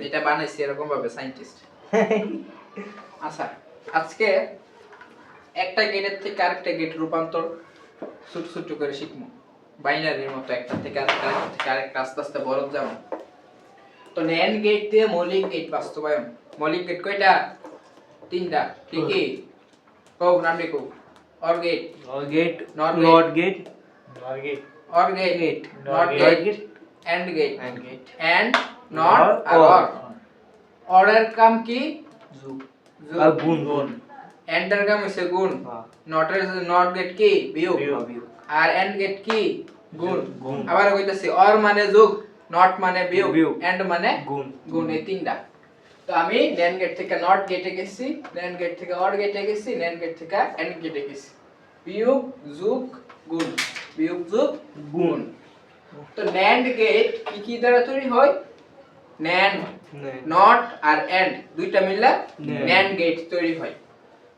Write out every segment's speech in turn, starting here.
এটা বানাইছে এরকম ভাবে সায়েন্টিস্ট। আচ্ছা আজকে একটা গেটের থেকে আরেকটা গেট রূপান্তর ছোট ছোট করে শিখবো, বাইনারির মতো একটা থেকে আরেকটা আস্তে আস্তে বড় যাব। তো NAND গেট দিয়ে মৌলিক গেট বাস্তবায়ন। মৌলিক গেট কয়টা? তিনটা। কি কি? কও নাম লিখো। OR gate, NOR gate, OR gate, NOT gate, AND gate, AND NOT আর OR। OR এর কাম কি? যোগ আর গুণ। AND এর কাম হইছে গুণ। NOT গেট কি? বিয়োগ। আর AND গেট কি? গুণ। আবার কইতাছি OR মানে যোগ, NOT মানে বিয়োগ, AND মানে গুণ। এই তিনটা। তো আমি NAND গেট থেকে NOT গেটে গেছি, NAND গেট থেকে OR গেটে গেছি, NAND গেট থেকে AND গেটে গেছি। বিয়োগ যোগ গুণ, বিয়োগ যোগ গুণ। তো NAND গেট কি কি দ্বারা তৈরি হয়? NAND, NOT আর AND দুইটা মিলে NAND গেট তৈরি হয়।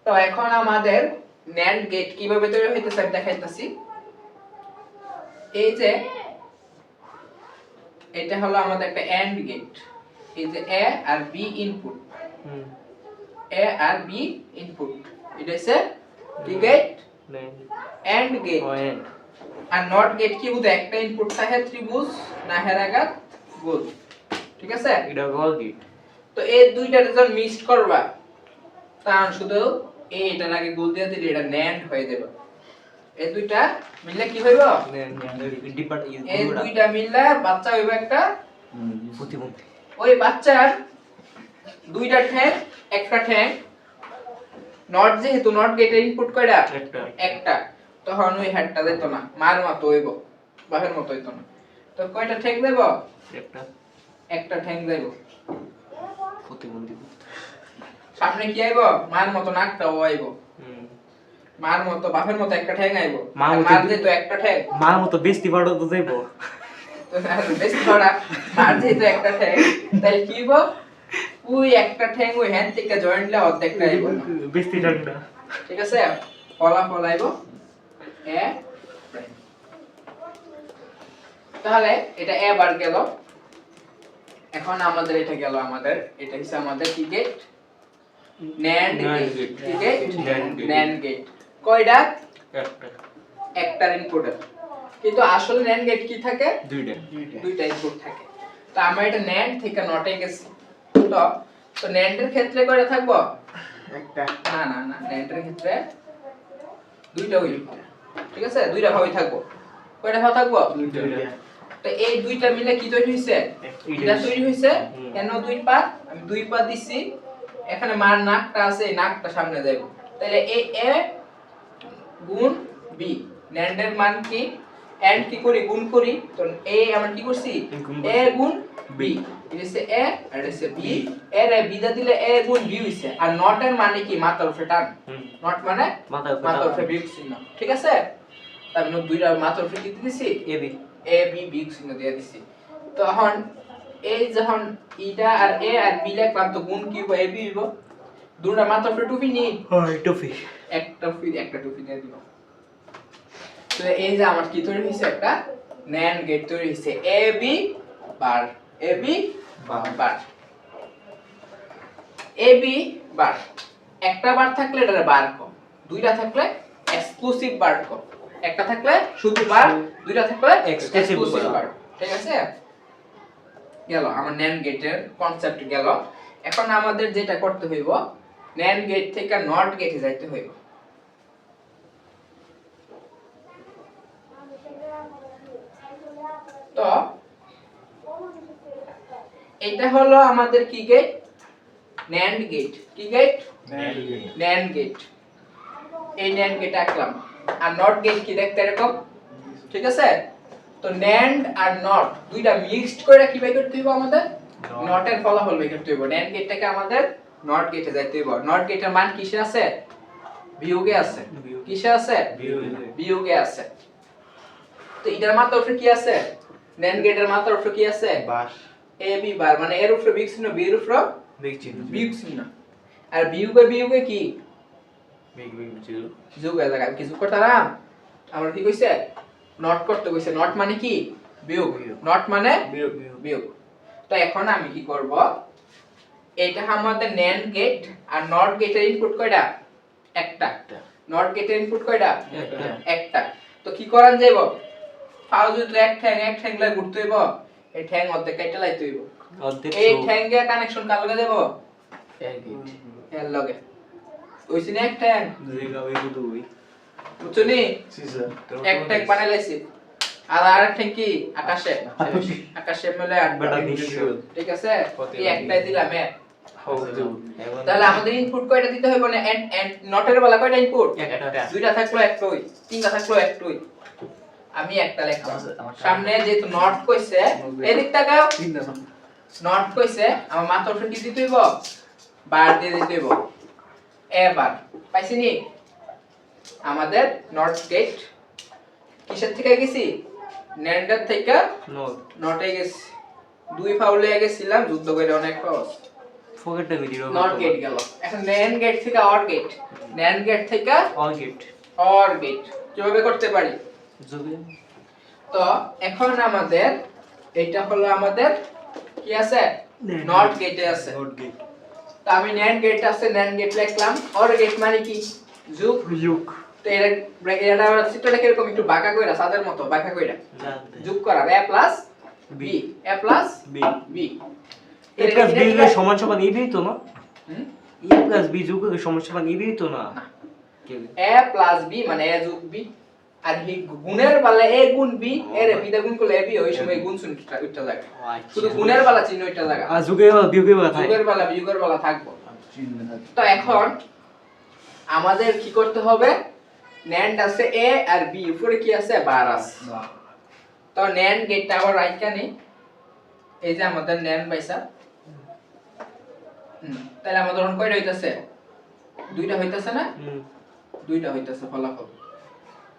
তো এখন আমাদের NAND গেট কিভাবে তৈরি হইতেছে আমি দেখাইতাছি। এই যে এটা হলো আমাদের একটা AND গেট। এই যে A আর B ইনপুট, A আর B ইনপুট, এটা হচ্ছে কি গেট? AND gate. আর NOT গেট কি বুঝে? একটা ইনপুট থাকে ত্রিভুজ, না হেরাঘাত, গোল। ঠিক আছে? এটা গোল গেট। তো এই দুইটা যখন মিক্স করবা তখন শুধু এটার আগে গোল দিয়ে দিলে এটা NAND হয়ে যাবে। এই দুইটা মিললে কি হইব? এই দুইটা মিললে বাচ্চা হইব একটা প্রতিবন্ধী। ওই বাচ্চার দুইটা ঠ্যাং, একটা ঠ্যাং। নট যেহেতু নট গেটের ইনপুট কয়টা? একটা। তখন ওই হেডটা দিত না, মার মতো হইব, বাপের মতো হইতো না। তো কয়টা ঠ্যাং দেব? একটা ঠ্যাং দেব। প্রতিবন্ধী। সামনে কি আইব? মার মতো নাকটাও আইব। মার মতো বাপের মতো একটা ঠ্যাং আইব। মার যেহেতু একটা ঠ্যাং, মার মতো বেশি বড় তো যাইব। তো বেশি বড় মার যেহেতু একটা ঠ্যাং, তাই কি হইব? ওই একটা ঠ্যাং ওই হ্যান্ড থেকে জয়েন্টলে অর্ধেকটা আইব। বেশি ঠান্ডা। ঠিক আছে? ফলাফল আইব এ প্রাইম। তাহলে এটা এ বার গেল। এখন আমাদের এটা গেল, আমাদের এটা হচ্ছে আমাদের কি গেট? NAND gate. কি গেট? NAND gate. কয়টা? একটা ইনপুটের। কিন্তু আসলে NAND গেট কি থাকে? দুইটা ইনপুট থাকে। তো আমরা এটা NAND থেকে নটে গেছি। তো NAND এর ক্ষেত্রে কয়টা থাকবো? একটা। না NAND এর ক্ষেত্রে দুইটা হইল। ঠিক আছে? দুইটা ভাবে থাকবো। কয়টা ভাবে থাকবো? দুইটা। তো এই দুইটা মিলে কি তৈরি হইছে? এটা তৈরি হইছে। কেন দুই পা? আমি দুই পা দিছি। এখানে মার নাকটা আছে, এই নাকটা সামনে যাইব। তাহলে এই a গুণ b, NAND এর মান কি? AND কি করি? গুণ করি। তো a আমরা কি করছি? a গুণ b। এটা হচ্ছে a আর এটা হচ্ছে b। এর b দা দিলে a গুণ b হইছে। আর নট এর মানে কি? মাথার উপরে টান। নট মানে মাথার উপরে বিয়োগ চিহ্ন। ঠিক আছে? তাহলে দুইটা মাথার উপরে কি দিছি? a b বিয়োগ চিহ্ন দিয়ে দিছি। তখন এই যখন এটা আর a আর b লিখলাম, তো গুণ কি হবে? a b হইব। দুইটা মাথার উপরে টুপি নি? হয় টুপি। একটা টুপি দিয়ে দিব। তো এই যে আমার কি তৈরি হইছে? একটা NAND গেট তৈরি হইছে। a b bar, a b bar, a b বার। একটা বার থাকলে এটা বার কম, দুইটা থাকলে এক্সক্লুসিভ বার কম। একটা থাকলে শুধু বার, দুইটা থাকলে এক্সক্লুসিভ বার। ঠিক আছে? গেল আমার NAND গেটের কনসেপ্ট গেল। এখন আমাদের যেটা করতে হইব, NAND গেট থেকে নট গেটে যাইতে হইব। তো এটা হলো আমাদের কি গেট? NAND gate. কি গেট? NAND gate. এই NAND গেট আঁকলাম। আর নট গেট কি দেখতে এরকম। ঠিক আছে? তো NAND আর নট দুইটা মিক্সড করে কি বের করতে হইব আমাদের? নটের ফলাফল বের করতে হইব। NAND গেটটাকে আমাদের নট গেটে যাইতে হইব। নট গেটের মান কিসে আছে? বিয়োগে আছে। কিসে আছে? বিয়োগে আছে। তো এটার মাথার উপরে কি আছে? NAND গেটের মাথার উপরে কি আছে? বার। a b বার মানে এর উপরে বিয়োগ চিহ্ন, b এর উপরে বিয়োগ চিহ্ন। আর বিয়োগে কি? যোগ এর জায়গায় কিছু করতে না। আমরা কি কইছে? নট করতে কইছে। নট মানে কি? বিয়োগ। নট মানে বিয়োগ। তো এখন আমি কি করব, এটা আমাদের NAND গেট আর NOT গেটের ইনপুট কয়টা? একটা। NOT গেটের ইনপুট কয়টা? একটা। তো কি করান যাইব, ফাও যদি এক ঠ্যাং লা ঘুরতে হইব, এই ঠ্যাং অর্ধেক কাইটা লাইতে হইব। এই ঠ্যাঙ্গে কানেকশন কার লগে দেব? এর লগে। ওইছি না এক ঠ্যাং, বুঝছনি? এক ঠ্যাং বানাই লাইছি, আর আরেক ঠ্যাং কি আকাশে, আকাশে মেলে আটবাটা, ঠিক আছে? এই একটাই দিলাম এক। তাহলে আমাদের ইনপুট কয়টা দিতে হবে না? এন্ড নটের বেলা কয়টা ইনপুট? একটা। দুইটা থাকলো একটাই, তিনটা থাকলো একটাই। আমি একটা লিখলাম, সামনে যেহেতু নট কইছে, এদিক তাকাও, নট কইছে, আমার মাথার উপরে কি দিতে হইব? বার দিয়ে দিতে হইব। এবার পাইছিনি আমাদের নট গেট কিসের থেকে গেছি? NAND থেকে নটে গেছি। দুই ফাউলে গেছিলাম, যুদ্ধ করে অনেক সহজ। ফকেটটা ভিডিও নট গেট গেল। এখন NAND গেট থেকে OR গেট, NAND গেট থেকে অল গেট OR গেট কিভাবে করতে পারি? তো এখন আমাদের এটা হলো আমাদের কি আছে? নট গেটে আছে। তো আমি NAND গেট আছে, NAND গেট লিখলাম। OR গেট মানে কি? যোগ। তো এটা চিত্রটা কিরকম একটু বাঁকা কইরা, সাদের মতো বাঁকা কইরা যোগ করা, a plus b, a plus b। a plus b এর সমান সমান a b তো না? a প্লাস b যোগ এর সমান সমান a b তো না? a প্লাস b মানে a যোগ b, আর হি গুণের বেলা a গুণ b, এর b দা গুণ করলে a b, ওই সময় গুণ চিহ্নটা উঠতে লাগে। শুধু গুণের বেলা চিহ্ন উঠতে লাগে, আর যোগের বেলা বিয়োগের বেলা থাকে। যোগের বেলা বিয়োগের বেলা থাকবো। তো এখন আমাদের কি করতে হবে? NAND আছে a আর b, উপরে কি আছে? বার আছে। তো NAND গেটটা আবার রাইটটা নেই, এই যে আমাদের NAND পাইছা। তাহলে আমাদের এখন কয়টা হইতাছে? দুইটা হইতাছে না? দুইটা হইতাছে ফলাফল।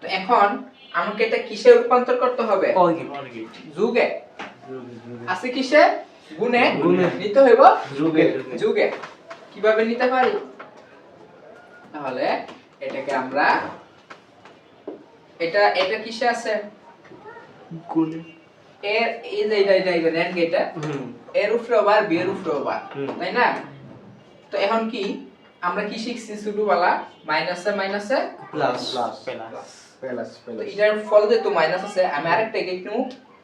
তো এখন আমাকে এটা কিসে রূপান্তর করতে হবে? অল গেট যোগে। আছে কিসে? গুণে নিতে হইব যোগে। কিভাবে নিতে পারি? তাহলে এটাকে আমরা এটা কিসে আছে? গুণে। এর এই যে এটা NAND গেটটা, এর উপরে বার, বি এর উপরে বার, তাই না? তো এখন কি আমরা কি শিখছি ছোটবেলা? মাইনাসে প্লাস তো এটার ফল যেহেতু মাইনাস আছে, আমি আরেকটা গেট নিব,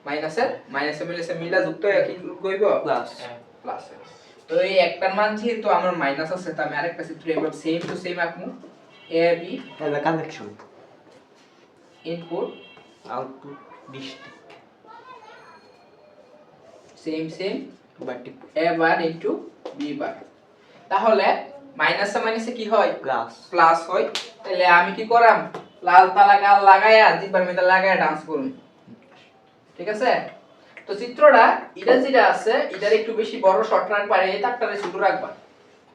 মাইনাসে মিলা যুক্ত হয়ে কি কইব? প্লাস। তো এই একটার মান যেহেতু আমার মাইনাস আছে, তো আমি আরেকটা চিত্র এবার সেম টু সেম আঁকবো। a b এটা connection, input output district same বাটি a বার ইনটু b বার। তাহলে মাইনাসে কি হয়? প্লাস হয়। তাহলে আমি কি করাম? লাল তালা গাল লাগায়া, জিব্বার মধ্যে লাগায়া ডান্স করুন, ঠিক আছে? তো চিত্রটা এটা যেটা আছে, এটার একটু বেশি বড় শর্ট রান পারে, এই তারটারে ছোট রাখবা,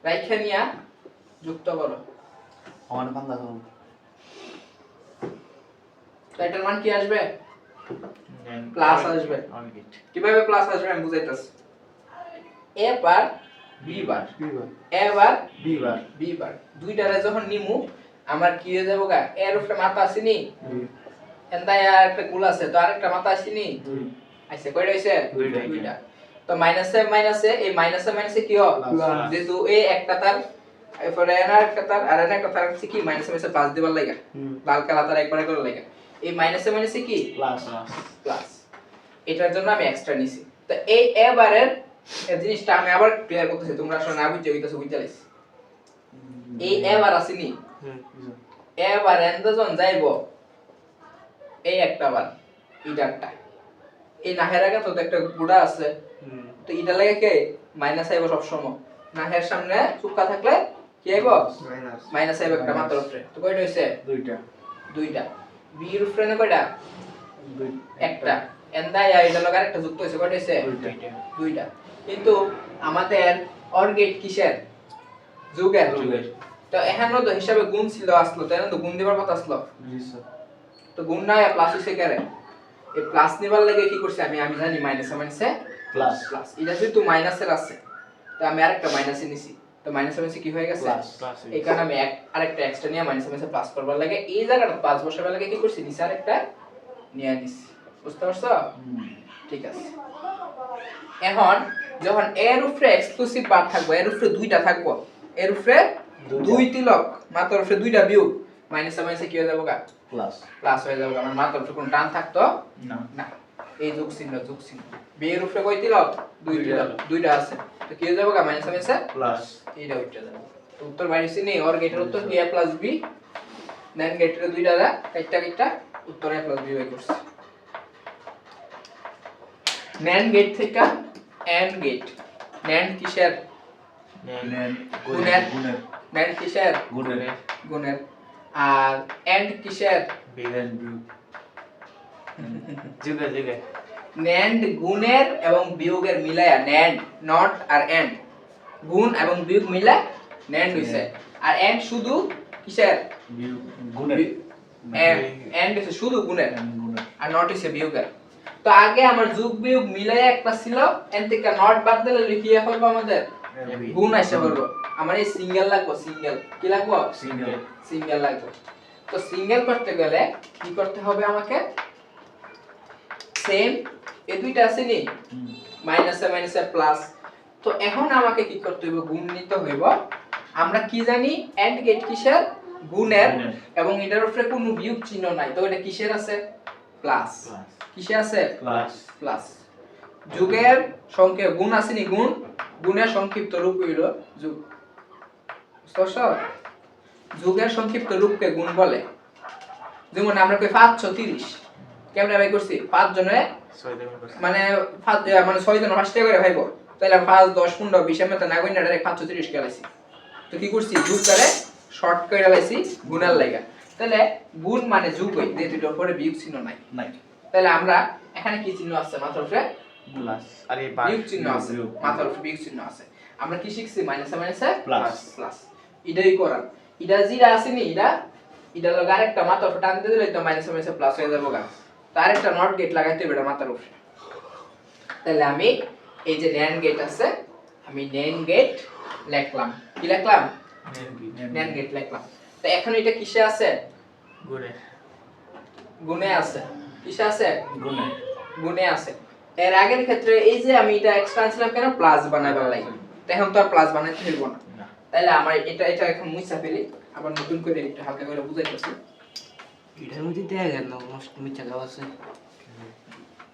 রাইখা নিয়া যুক্ত করো। তো এটার মান কি আসবে? প্লাস আসবে। কিভাবে প্লাস আসবে আমি বুঝাইতাছি। a bar b bar, a bar b বার, দুইটারে যখন নিমু আমার কি হয়ে যাবো গা? এর উপরে মাথা আসেনি, এন্দায় আর একটা গুল আছে, তো আরেকটা মাথা আসেনি, আইছে কয়টা হইছে? দুইটা। তো মাইনাসে এই মাইনাসে কি হয়? যেহেতু এই একটা তার, এরপরে এনার একটা তার, আর এনার একটা তার আছে কি মাইনাসে প্লাস দিবার লাগা, লাল কালা তার একবারে করে লাগা, এই মাইনাসে কি প্লাস। এটার জন্য আমি এক্সট্রা নিছি। তো এই a বারের এই জিনিসটা আমি আবার ক্লিয়ার করতেছি, তোমরা আসলে না বুঝতে হইতাছো, বুঝতালিস। এই a বার আসেনি, a বার এন্ডজন যাইবো এই একটা বার, এইটা এই নাহের আগে তো একটা গুড়া আছে, তো এটা লাগে কে মাইনাস আইবো সব সময়। নাহের সামনে চুক্কা থাকলে কি আইবো? মাইনাস আইবো একটা মাত্র উপরে। তো কয়টা হইছে? দুইটা। বি এর উপরে না কয়টা? একটা। এন্ডা এটা লগে আরেকটা যুক্ত হইছে, কয়টা হইছে? দুইটা। কিন্তু আমাদের অর গেট কিসের? যোগের। তো এখানে তো হিসাবে গুণ ছিল আসলো, তাই না? তো গুণ দিবার কথা আসলো, তো গুণ না প্লাস হইছে কেন? এই প্লাস নিবার লাগে কি করছি আমি জানি মাইনাসে প্লাস। এটা যেহেতু মাইনাসের আছে, তো আমি আরেকটা মাইনাসে নিছি, তো মাইনাসে কি হয়ে গেছে? এই কারণে আমি আরেকটা এক্সট্রা নিয়ে মাইনাসে প্লাস করবার লাগে, এই জায়গাটা প্লাস বসাবার লাগে কি করছি? নিচে আরেকটা নিয়ে নিছি। বুঝতে পারছো? ঠিক আছে। এখন যখন এর উপরে এক্সক্লুসিভ বার থাকবে, এর উপরে দুইটা থাকবো, এর উপরে দুই তিলক, মাত্র উপরে দুইটা বিয়োগ, মাইনাসে মাইনাসে কি হয়ে যাবো গা, প্লাস প্লাস হয়ে যাবো। আমার মাত্র উপরে কোনো টান থাকতো না না। এই যোগ চিহ্ন, বি এর উপরে কয় তিলক, দুই তিলক, দুইটা আছে, তো কি হয়ে যাবো গা, মাইনাসে মাইনাসে প্লাস এইটা উঠে যাবে। তো উত্তর বাইরেছি নেই, ওর গেটের উত্তর কি a প্লাস বি, দেন গেটের দুইটা দা কাইটা উত্তর a প্লাস বি বাই করছে। NAND গেট থেকে AND গেট, NAND কিসের, গুণের, গুণের NAND কিসের, গুণের গুণের, আর AND কিসের, বিগেন বিউ যুগে NAND গুণের এবং বিয়োগের মিলায়া, NAND নট আর AND, গুণ এবং বিয়োগ মিলা NAND হইছে, আর AND শুধু কিসের, বিউ গুণের AND হইছে শুধু গুণের, গুণের আর নট হইছে বিয়োগের। তো আগে আমার যোগ বিয়োগ মিলায়া একটা ছিল, এন থেকে নট বাদ দিলে লিখিয়ে ফেলবো আমাদের গুণ আসে বলবো। আমার এই সিঙ্গেল লাগবো, সিঙ্গেল কি লাগবো, সিঙ্গেল সিঙ্গেল লাগবে। তো সিঙ্গেল করতে গেলে কি করতে হবে আমাকে, সেম এই দুইটা আছে নি, মাইনাসে মাইনাসে প্লাস। তো এখন আমাকে কি করতে হইব, গুণ নিতে হইব। আমরা কি জানি এন্ড গেট কিসের, গুণের, এবং এটার উপরে কোনো বিয়োগ চিহ্ন নাই, তো এটা কিসের আছে, প্লাস। কিসে আছে, প্লাস প্লাস। যোগের সংক্ষেপ গুণ আছে নি, গুণ, গুণের সংক্ষিপ্ত রূপ হইল যোগ। বুঝছো, যোগের সংক্ষিপ্ত রূপকে গুণ বলে। যেমন আমরা কই 530 কেমনে বাই করছি, 5 জনে মানে 6 জন 5 টাকা করে ভাইবো, তাহলে 5 10 15 20 এর মত না কইনা ডাইরেক্ট 530 কে লাইছি। তো কি করছি, যোগ করে শর্ট করে লাইছি গুণের লাগা। তাহলে গুণ মানে যোগ হই, যে দুটোর পরে বিয়োগ চিহ্ন নাই। নাই তাহলে আমরা এখানে কি চিহ্ন আছে, মাথার উপরে প্লাস আরে বিয়োগ চিহ্ন আছে, মাথার উপরে বিয়োগ চিহ্ন আছে। আমরা কি শিখছি, মাইনাসে মাইনাসে প্লাস প্লাস, এটাই করার। এটা যেটা আছে নি, এটা লগে আরেকটা মাথার উপরে টান দিয়ে দিলে তো মাইনাসে মাইনাসে প্লাস হয়ে যাবে গা। তো আরেকটা নট গেট লাগাইতে হবে এটা মাথার উপরে। তাহলে আমি এই যে NAND গেট আছে, আমি NAND গেট লিখলাম, কি লিখলাম, NAND গেট লিখলাম। তো এখন এটা কিসে আছে, গুণে গুণে আছে, কিসে আছে, গুণে গুণে আছে। এর আগের ক্ষেত্রে এই যে আমি এটা এক্সট্রা ছিলাম কেন, প্লাস বানাইবার লাগি, তো এখন তো আর প্লাস বানাইতে হইব না। তাহলে আমার এটা এখন মুছা ফেলি, আবার নতুন করে একটু হালকা করে বুঝাইতেছি। এটার মধ্যে দেখা গেল না নষ্ট মিথ্যা দেওয়া আছে,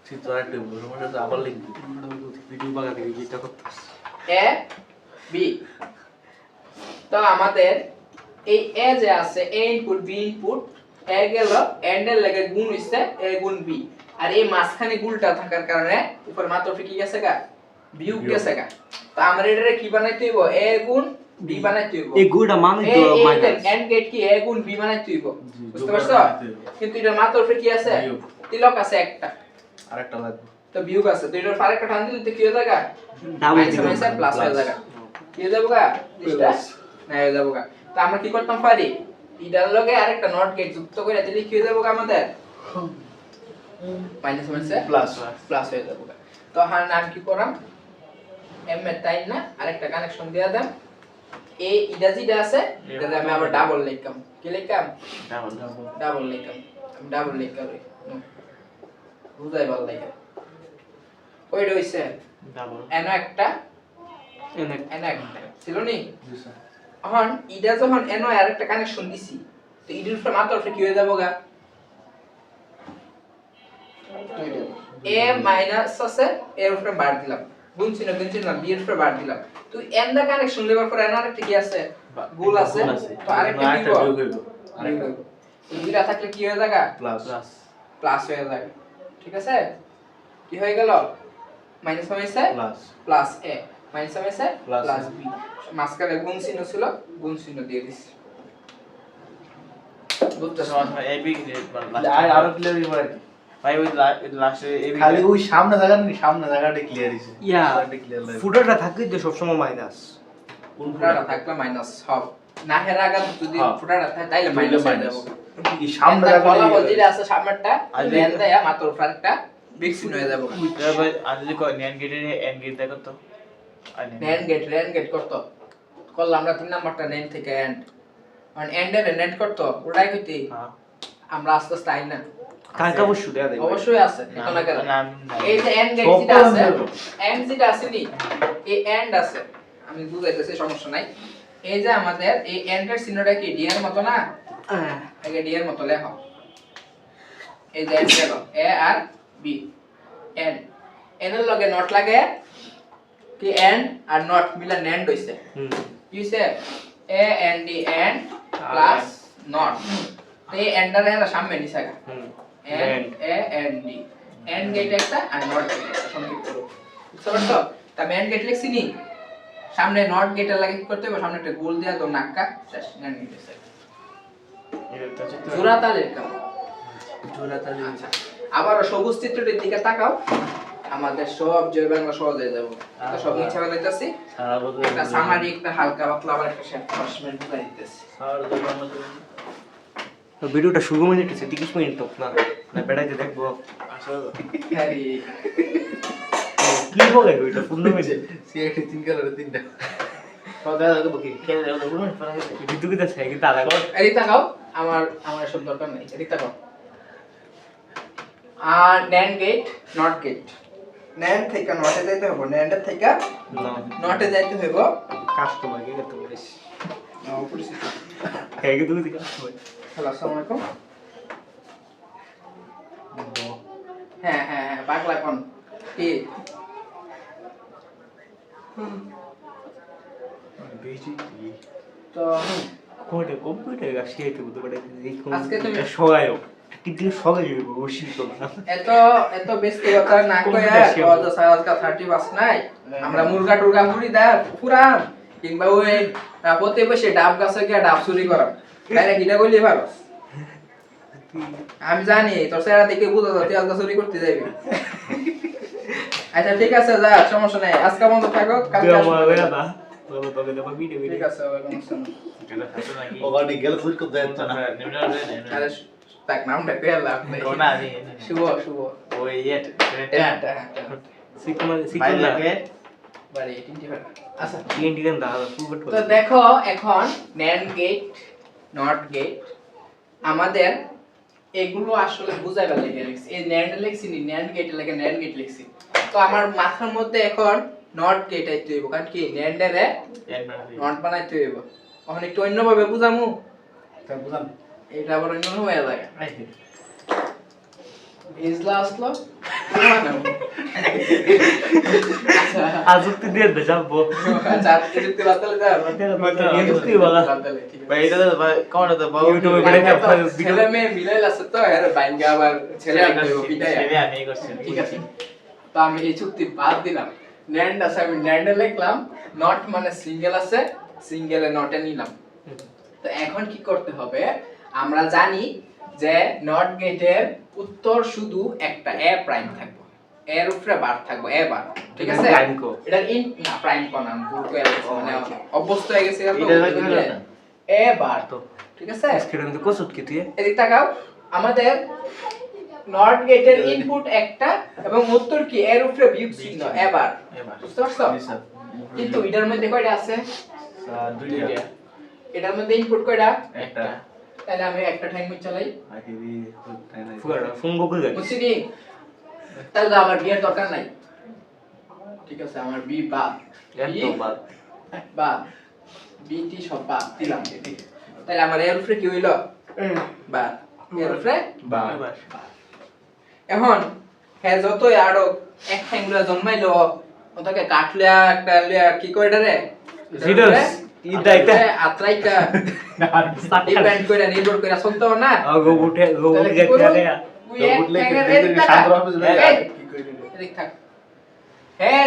চিত্র একটা সমস্যা তো আবার লিখবি ভিডিও বাগাতে যেটা করতেছ এ বি। তো আমাদের এই এ যে আছে, এ ইনপুট বি ইনপুট, এ গেল এন্ড এর লাগে গুণ হইছে এ গুণ বি, আর এই মাঝখানে গুলটা থাকার কারণে উপর মাত্র কি গেছে গা, বিয়োগ গেছে গা। তো আমরা এটারে কি বানাইতে হইব, এ গুণ বি বানাইতে হইব। এই গুণটা মানে তো মাইনাস, এন্ড গেট কি এ গুণ বি বানাইতে হইব, বুঝতে পারছো? কিন্তু এটা মাত্র কি আছে, তিলক আছে একটা, আরেকটা লাগবে তো বিয়োগ আছে, তো এটার আরেকটা টান দিলে তো কি হয়ে যাবে, ডাবল মাইনাস প্লাস হয়ে যাবে, কি হয়ে যাবে গা, জিনিসটা না হয়ে যাবে গা। তো আমরা কি করতাম পারি, এটার লগে আরেকটা নট গেট যুক্ত করে দিলে কি হয়ে যাবে গা, আমাদের মাইনাস মাইনাস প্লাস প্লাস হয়ে যাবে গা। তো হ্যাঁ নাম কি করাম, এম এর তাই না আরেকটা কানেকশন দেয়া দাম, এই ইডা যেটা আছে এটা আমি আবার ডাবল লিখলাম, কি লিখলাম, ডাবল লিখলাম, আমি ডাবল লিখলাম, বুঝাই ভালো লাগে। কয়টা হইছে, ডাবল এনো একটা, এনে এনো একটা ছিল নি। এখন ইডা যখন এনো আরেকটা কানেকশন দিছি, তো ইডের উপরে মাত্র কি হয়ে যাবে গা, এ মাইনাস আছে, এর উপরে বার দিলাম, গুণ চিহ্ন বি এর উপরে বার দিলাম। তো এন দা কানেকশন দেওয়ার পর এন আরেকটা কি আছে, গুণ আছে, তো আরেকটা দিব, আরেকটা দুইটা থাকলে কি হয়ে যাবে, প্লাস প্লাস প্লাস হয়ে যাবে। ঠিক আছে, কি হয়ে গেল, মাইনাস মাইনাসে প্লাস প্লাস এ, মাইনাস মাইনাসে Plus প্লাস বি, মাঝখানে গুণ চিহ্ন ছিল, গুণ চিহ্ন দিয়ে দিছি। বুঝতেছ, আরো ক্লিয়ার দিবা আর কি ভাই ওই লাস্টে খালি ওই সামনে জায়গাটা ক্লিয়ার হইছে ইয়া ক্লিয়ার লাগে ফুটারটা থাকলে তো সবসময় মাইনাস, ফুটাটা থাকলে মাইনাস হবে না, হের আগে যদি হ্যাঁ। ফুটাটা থাকে তাইলে মাইনাস হয়ে যাবে। এই সামনে এটা জায়গাটা ফলাফল যেটা আছে সামনেরটা আর দেন দেয়া মাত্র ফারটা বিগ চিহ্ন হয়ে যাবে। ভাই আজ যদি কয় ন্যান গেটে এন্ড গেট দেখো তো রেন গেট করতো করলাম আমরা 3 নাম্বারটা নেন থেকে এন্ড, মানে এন্ড এর নেট করতো ওটাই কইতে হ্যাঁ আমরা আস্তে আস্তে আই না কালকে অবশ্যই দেয়া দেবে অবশ্যই আছে এটা না কেন না, এই যে এন্ড গেট যেটা আছে এন্ড যেটা আছে নি এই এন্ড আছে আমি বুঝাইতেছি সমস্যা নাই এই যে আমাদের এই এন্ড এর চিহ্নটা কি ডি এর মত না আগে ডি এর মত লেখো এই যে এন্ড গেল এ আর বি এন্ড এন এর লগে নট লাগে কি এন্ড আর নট মিলা নেন্ড হইছে কি হইছে A N D AND plus not এই এন্ডার এর সামনে নিছে আগে AND A N D AND gate একটা আর নট গেট একটা সংক্ষিপ্ত রূপ বুঝতে পারছো তা এন্ড গেট লিখছি নি সামনে নট গেটের লাগে কি করতে হবে সামনে একটা গোল দেয়া তো নাক্কা শেষ এন্ড গেট আছে জোড়া তালের কাম আচ্ছা আবার সবুজ চিত্রটির দিকে তাকাও আমাদের সব জয় বাংলা সহজ হয়ে যাবে তো সব নিচে বানাইতেছি সারা বছর একটা সামারি একটা হালকা পাতলা আবার একটা শেষ মিনিট বুঝাই দিতেছি সারা বছর তো ভিডিওটা শুরু মিনিট আছে 30 মিনিট তো না না বেড়াইতে দেখবো আসলে হ্যারি কি বলে ওইটা 15 মিনিট সিআইটি 3 কালারে 3টা কথা দেখো কি খেলে ওটা গুলো ভিডিও কি আছে কি দাদা এদিক তাকাও আমার সব দরকার নেই এদিক তাকাও আর NAND gate not gate NAND থেকে নটে যাইতে হবে NAND এর থেকে না নটে যাইতে হবে কাস্টমার কে তো বলিস পরিস্থিতি হ্যাঁ কি তুমি কাস্টমার হ্যালো আসসালামু আলাইকুম হ্যাঁ হ্যাঁ হ্যাঁ পাগলা কোন কি বেশি তো কোডে কম্পিউটার গাছি আইতে বুঝতে পারে আজকে তুমি সবাই কিন্তু সবাই বসি তো না এত বেশি কথা না কইয়া কত সারাজকা 30 বাস নাই আমরা মুরগা টুরগা মুড়ি দা পুরাম কিংবা ওই পথে বসে ডাব গাছে গিয়া ডাব চুরি করা তাইরা কিটা কইলি পারো আমি জানি তোর চেহারা দেখে বুঝা যায় তুই আজকে চুরি করতে যাইবি আচ্ছা ঠিক আছে যা সমস্যা নাই আজকে বন্ধ থাকো কালকে তুই আসবো। আমার বেলা না বলো তবে দেখো ভিডিও ঠিক আছে ওয়েলকাম আসসালাম ওখানে গেলে ফুল করতে যাচ্ছে না আরে তাক নামটা কইয়া লাভ নাই কোনা নি শুভ শুভ ওই ইয়েট এটা সিকুনা বাড়ি 25 আচ্ছা টিএনটি গান দাদা ফুল তো দেখো এখন NAND গেট নট গেট আমাদের এগুলো আসলে বুঝাইবার লাগে লিখছি এই NAND লিখছি নি NAND গেট লাগে NAND গেট লিখছি তো আমার মাথার মধ্যে এখন নট গেট আইতে হইব কারণ কি NAND এর নট বানাইতে হইব এখন একটু অন্যভাবে বুঝামু তা বুঝান এটা আবার অন্য হয়ে যায় ইজলা আসলো আজকে দিয়ে দে যাবো আচ্ছা আপনি যদি বাতালে যাও যুক্তি বলা ভাই এটা তো কোন তো বাবু ইউটিউবে করে ছেলে মেয়ে মিলাই আছে তো এর বাইঙ্গা আবার ছেলে বিদায় ছেলে আমি করছি ঠিক আছে তো আমি এই চুক্তি বাদ দিলাম NAND আছে আমি NAND এ লিখলাম নট মানে সিঙ্গেল আছে সিঙ্গেলে নটে নিলাম তো এখন কি করতে হবে আমরা জানি যে নট গেটের উত্তর শুধু একটা এ প্রাইম থাকবে এর উপরে বার থাকবে এ বার ঠিক আছে প্রাইম কো এটা ইন না প্রাইম কো নাম ভুল করে গেছে মানে অভ্যস্ত হয়ে গেছে এটা হলো না এ বার তো ঠিক আছে স্ক্রিনে তো কসুত কি তুই এদিক তাকাও আমাদের নট গেটের ইনপুট একটা এবং উত্তর কি এর উপরে বিয়োগ চিহ্ন এবার বুঝতে পারছো কিন্তু এটার মধ্যে কয়টা আছে দুইটা এটার মধ্যে ইনপুট কয়টা একটা তাহলে আমি একটা ঠাই মুছ চালাই আইবি তাই না ফুগাড়া ফোন গোকুল গাড়ি বুঝছি নি তাহলে তো আমার বিয়ের দরকার নাই ঠিক আছে আমার বি বাদ একদম বাদ বাদ বিটি সব বাদ দিলাম তাহলে আমার এর উপরে কি হইলো বাদ এর উপরে বাবা এখন হ্যাঁ যতই আরো এক ঠ্যাংগুলা জন্মাইলো ওটাকে কাটলিয়া একটা লিয়া কি কয় এটা রে জিডস ইদা একটা আত্রাইকা ডিপেন্ড করে নির্ভর করে চলতে হবে না আগো উঠে গো উঠে গেছে তুই এক ঠ্যাংয়ের এদিক তাকা। এদিক থাক হ্যাঁ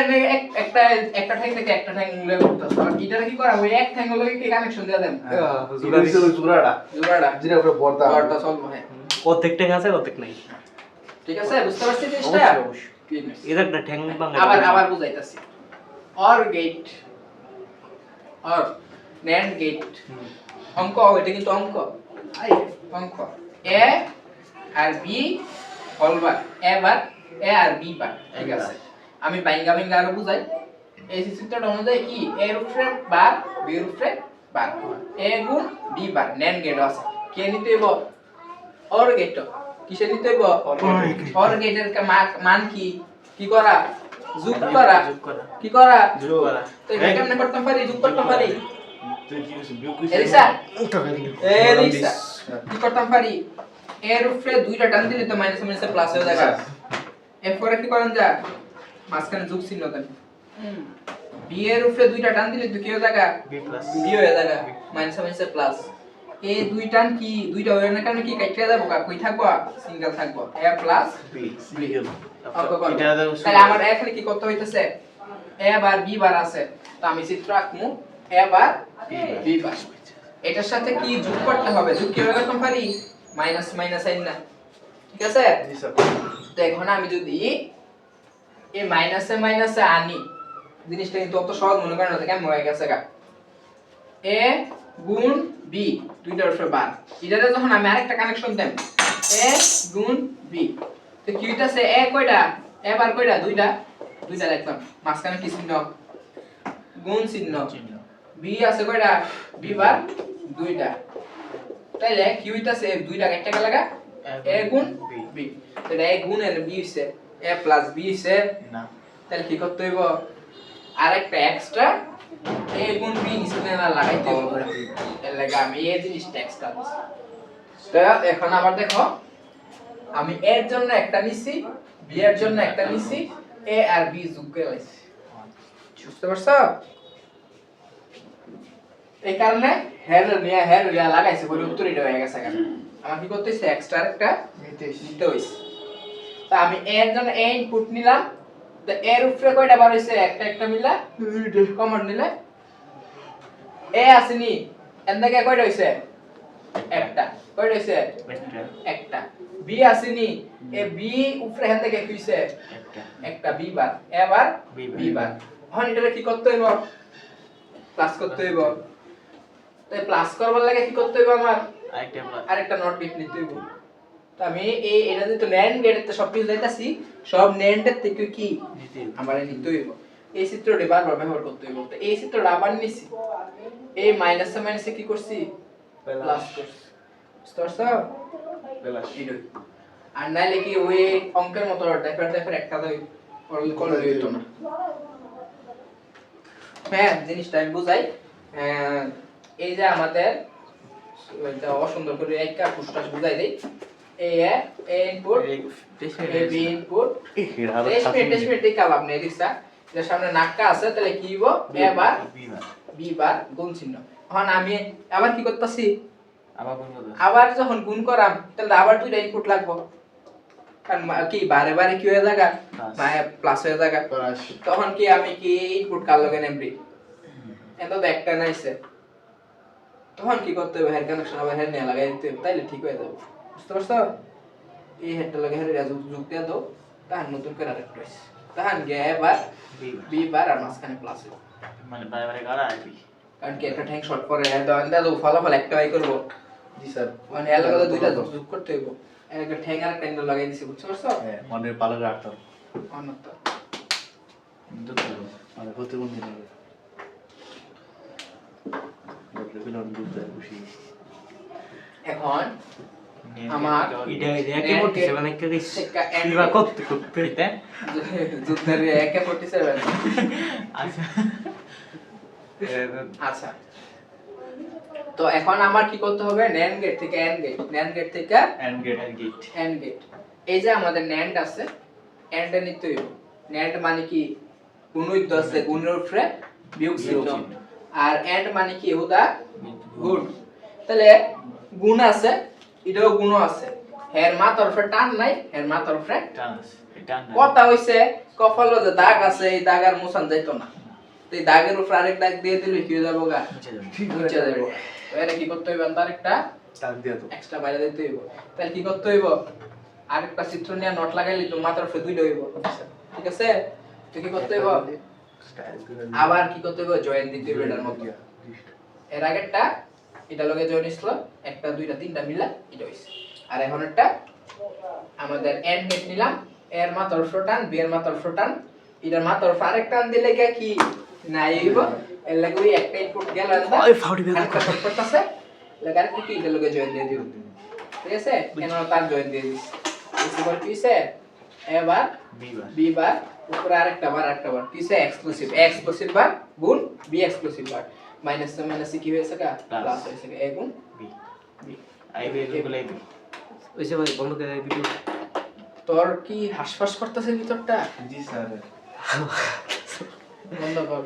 একটা একটা ঠ্যাং থেকে একটা ঠ্যাং মুলে করতেছ আর গিটারে কি করা ওই এক ঠ্যাং লগে কি কানেকশন দিয়া দেন জুরাটা জোড়াটা যেটা উপরে বর্দা বড়টা চলবে হ্যাঁ অর্ধেক ট্যাং আছে অর্ধেক নাই ঠিক আছে বুঝতে পারছিস জিনিসটা অবশ্যই অবশ্যই এটা একটা ট্যাং বাংলা আবার বুঝাইতাছি OR gate OR NAND gate অঙ্ক এটা কিন্তু অঙ্ক অঙ্ক এ আর বি হলবার এ বার এ আর বি বার ঠিক আছে আমি বাইঙ্গা আরো বুঝাই এই সিস্টেমটা অনুযায়ী কি এ এর উপরে বার বি এর উপরে বার এ গুণ বি বার NAND গেট আছে কে নিতে হইব অর গেট কিসে নিতে হইব ফর গেটের মান কি কি করা যোগ করা কি করা তো এটা কেমনে করতে পারি যোগ করতে পারি এলিসা এলিসা কি করতে পারি এর উপরে দুইটা টান দিলে তো মাইনাস মাইনাস প্লাস হয়ে যাবে এরপরে কি করেন যা মাঝখানে যোগ চিহ্ন দেন বি এর উপরে দুইটা টান দিলে তো কি হয়ে যাবে বি হয়ে যাবে মাইনাস মাইনাস প্লাস এই দুই টান কি দুইটা হয়ে না কারণে কি কাটতে যাবো কই থাকবো সিঙ্গেল থাকবো a প্লাস b তাহলে আমার এখানে কি করতে হইতেছে a বার b বার আছে তো আমি চিত্র আঁকমু a বার b বার এটার সাথে কি যোগ করতে হবে যোগ কিভাবে করতে পারি মাইনাস মাইনাস আইন না ঠিক আছে জি স্যার তো এখন আমি যদি এই মাইনাসে মাইনাসে আনি জিনিসটা কিন্তু অত সহজ মনে করেন না কেমন হয়ে গেছে গা a গুণ b দুইটার উপরে বার এটারে যখন আমি আরেকটা কানেকশন দেব a গুণ b তো কি হইতাছে a কয়টা a বার কয়টা দুইটা দুইটা লিখলাম মাঝখানে কি চিহ্ন গুণ চিহ্ন b আছে কয়টা b বার দুইটা তাইলে কি হইতাছে দুইটা একটা লাগা a গুণ b তাহলে a গুণ আর b হইছে a প্লাস b হইছে না তাহলে কি করতে হইব আরেকটা এক্সট্রা a গুণ b নিচে না লাগাইতে হবে এর লাগা আমি এই জিনিসটা এক্সট্রা দিছি তো এখন আবার দেখো আমি a এর জন্য একটা নিছি b এর জন্য একটা নিছি a আর b যোগ করে লাইছি বুঝতে পারছো এই কারণে হের লাগাইছে বলে উত্তর এটা হয়ে গেছে কেন আমার কি করতে হইছে এক্সট্রা একটা নিতে হইছে তো আমি a এর জন্য a ইনপুট নিলাম তো এর উপরে কয়টা বার হইছে একটা একটা মিলা কমন নিলে a আসেনি এন্দাকে কয়টা হইছে একটা কয়টা হইছে একটা b আসেনি এ b উপরে হেন থেকে কি হইছে একটা b বার এবার b বার এখন এটা কি করতে হইব প্লাস করতে হইব তাই প্লাস করবার লাগে কি করতে হইব আমার আরেকটা নট গেট নিতে হইব তো আমি এই এটা তো NAND গেটের তো সব কিছু যাইতাছি সব NAND এর থেকে কি আমার নিতে হইব এই চিত্রটি বারবার ব্যবহার করতে হইব তো এই চিত্রটা আবার নিছি এই মাইনাসে মাইনাসে কি করছি প্লাস করছি বুঝতে পারছো প্লাস আর নাইলে কি ওই অঙ্কের মতো ডেফার একটা দই কল হইতো না হ্যাঁ জিনিসটা আমি বুঝাই এই যে আমাদের এটা অসুন্দর করে একটা পুষ্টাস বুঝাই দেই a input a b input test এই কালাম নেই দিছা এর সামনে নাক্কা আছে তাহলে কি হইব a বার b বার গুণ চিহ্ন এখন আমি আবার কি করতেছি আবার যখন গুণ করাম তাহলে আবার দুইটা ইনপুট লাগবে কারণ কি বারে বারে কি হয়ে যাবে মানে প্লাস হয়ে যাবে তখন কি আমি কি ইনপুট কার লগে নেমবি এত তো একটা নাইছে তখন কি করতে হবে হেড কানেকশন আবার হেড নিয়ে লাগাই দিতে হবে তাইলে ঠিক হয়ে যাবে বুঝতে পারছো এই হেডটা লাগে হেড যোগ দিয়ে দাও তাহলে নতুন করে আরেকটা হইছে তাহলে গিয়ে এবার b বার আর মাঝখানে প্লাস হবে মানে বারে বারে করা আইবি কারণ কি একটা ট্যাঙ্ক শর্ট করে দাও ফলাফল একটা আই করব জি স্যার মানে এর লগে দুইটা যোগ করতে হইব একটা ট্যাঙ্ক আর ট্যাঙ্ক লাগাই দিছি বুঝছো পারছো হ্যাঁ মনের পালা রাখতাম অনন্ত মানে কত গুণ দিতে হবে এখন আমার এটা একে করতেছে মানে কি সিবা করতে করতে যুদ্ধের একে 47 আচ্ছা আচ্ছা তো এখন আমার কি করতে হবে NAND গেট থেকে AND গেট NAND গেট থেকে AND গেট এই যে আমাদের NAND আছে AND এর নিতে হইব NAND মানে কি গুণিত আছে গুণের উপরে বিয়োগ চিহ্ন আর AND মানে কি হুদা গুণ তাহলে গুণ আছে এটাও গুণ আছে এর মাথার উপরে টান নাই এর মাথার উপরে টান আছে টান কথা হইছে কপালে যে দাগ আছে এই দাগ আর মুছান যাইতো না তো এই দাগের উপর আরেক দাগ দিয়ে দিলে কি হয়ে যাবে গা মুছে যাবে এর কি করতে হইব আরেকটা টান দিয়ে দাও এক্সট্রা বাইরে দিতে হইব তাহলে কি করতে হইব আরেকটা চিত্র নিয়ে নট লাগাইলি তো মাথার উপরে দুইটা হইব ঠিক আছে তো কি করতে হইব আবার কি করতে হইব জয়েন দিতে হইব এটার মধ্যে এর আগেরটা এটা লগে জয়েন হইছিল একটা দুইটা তিনটা মিলা এটা হইছে আর এখন একটা আমাদের এন্ড গেট নিলাম এর মাথার উপর টান বি এর মাথার উপর টান এটার মাথার উপর আরেকটা টান দিলে কি নাই হইব এর লাগে ওই একটা ইনপুট গেল না ওই ফাউডি বের করতেছে লাগা আরেকটা কি এটা লগে জয়েন দিয়ে দিও ঠিক আছে কেন তার জয়েন দিয়ে দিস এবার কি হইছে এবার বি বার উপরে আরেকটা বার কিসে এক্সক্লুসিভ বার গুণ B exclusive bar minus minus কি হয়েছে কা প্লাস হয়েছে এ গুণ বি ওইসে ভাই বন্ধ করে ভিডিও তোর কি হাসফাস করতেছে ভিতরটা জি স্যার বন্ধ কর